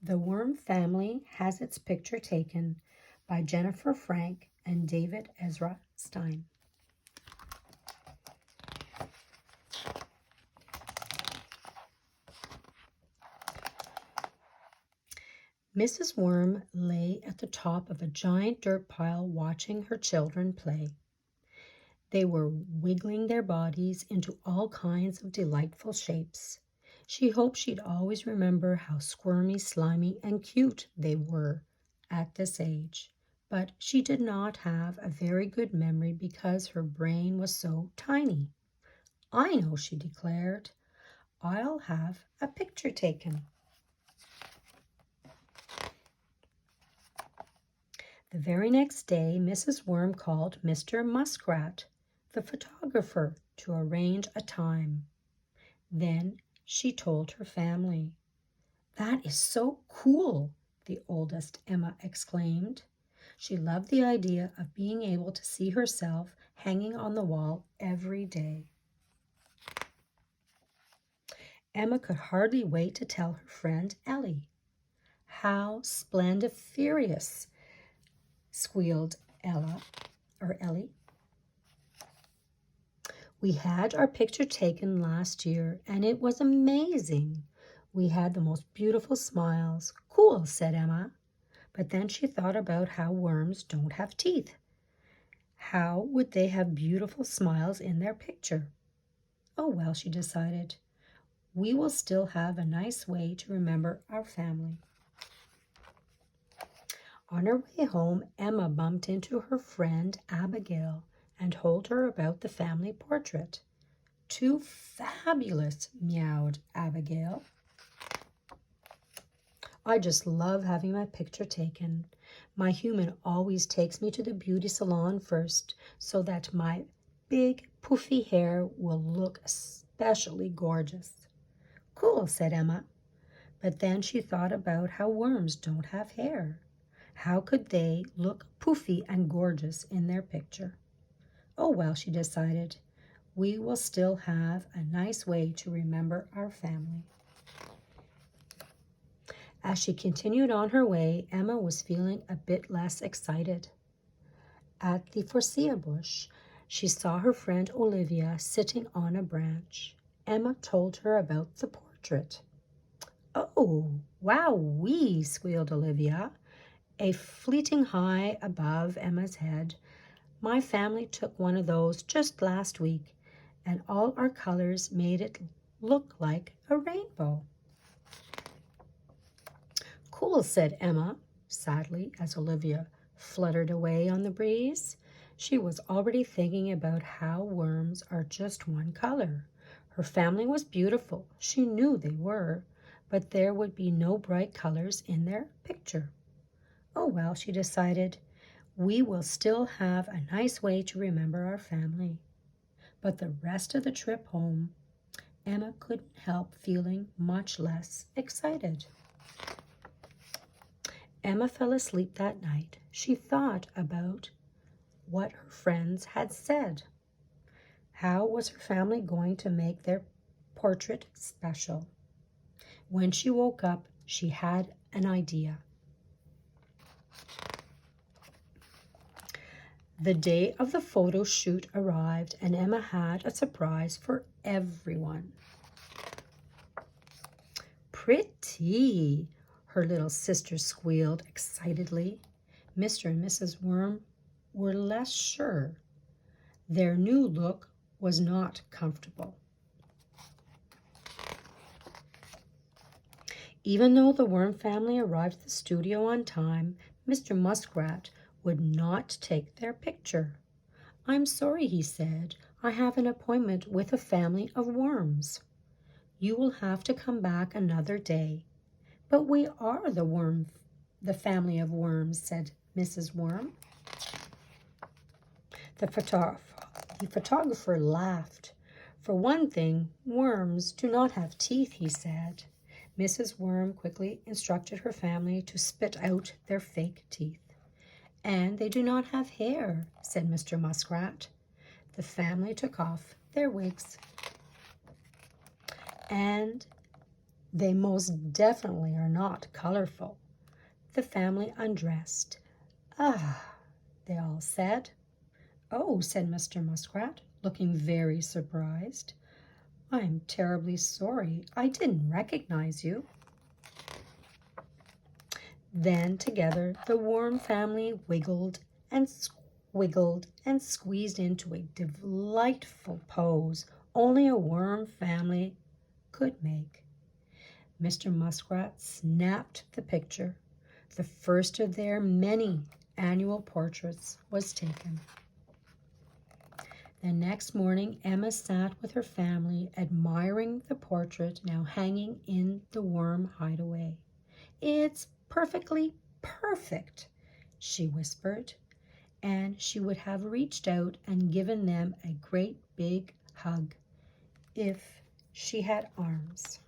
The Worm Family has its picture taken by Jennifer Frank and David Ezra Stein. Mrs. Worm lay at the top of a giant dirt pile watching her children play. They were wiggling their bodies into all kinds of delightful shapes. She hoped she'd always remember how squirmy, slimy, and cute they were at this age. But she did not have a very good memory because her brain was so tiny. "I know," she declared. "I'll have a picture taken." The very next day, Mrs. Worm called Mr. Muskrat, the photographer, to arrange a time. Then she told her family. "That is so cool," the oldest Emma exclaimed. She loved the idea of being able to see herself hanging on the wall every day. Emma could hardly wait to tell her friend Ellie. "How splendiferous!" squealed Ellie. "We had our picture taken last year, and it was amazing. We had the most beautiful smiles." "Cool," said Emma. But then she thought about how worms don't have teeth. How would they have beautiful smiles in their picture? "Oh, well," she decided, "we will still have a nice way to remember our family." On her way home, Emma bumped into her friend Abigail and told her about the family portrait. "Too fabulous," meowed Abigail. "I just love having my picture taken. My human always takes me to the beauty salon first so that my big poofy hair will look especially gorgeous." "Cool," said Emma. But then she thought about how worms don't have hair. How could they look poofy and gorgeous in their picture? "Oh, well," she decided, "we will still have a nice way to remember our family." As she continued on her way, Emma was feeling a bit less excited. At the forsythia bush, she saw her friend Olivia sitting on a branch. Emma told her about the portrait. "Oh, wow-wee," squealed Olivia, a fleeting high above Emma's head. "My family took one of those just last week, and all our colors made it look like a rainbow." "Cool," said Emma sadly as Olivia fluttered away on the breeze. She was already thinking about how worms are just one color. Her family was beautiful, she knew they were, but there would be no bright colors in their picture. "Oh, well," she decided, "we will still have a nice way to remember our family." But the rest of the trip home, Emma couldn't help feeling much less excited. Emma fell asleep that night. She thought about what her friends had said. How was her family going to make their portrait special? When she woke up, she had an idea. The day of the photo shoot arrived, and Emma had a surprise for everyone. "Pretty," her little sister squealed excitedly. Mr. and Mrs. Worm were less sure. Their new look was not comfortable. Even though the Worm family arrived at the studio on time, Mr. Muskrat would not take their picture. "I'm sorry," he said. "I have an appointment with a family of worms. You will have to come back another day." "But we are the family of worms," said Mrs. Worm. The photographer laughed. "For one thing, worms do not have teeth," he said. Mrs. Worm quickly instructed her family to spit out their fake teeth. "And they do not have hair," said Mr. Muskrat. The family took off their wigs. And They most definitely are not colorful. The family undressed. Ah, they all said. Oh, said Mr. Muskrat, looking very surprised. I'm terribly sorry. I didn't recognize you. Then together the worm family wiggled and squiggled and squeezed into a delightful pose only a worm family could make. Mr. Muskrat snapped the picture. The first of their many annual portraits was taken. The next morning, Emma sat with her family, admiring the portrait now hanging in the worm hideaway. It's perfectly perfect, she whispered, and she would have reached out and given them a great big hug if she had arms.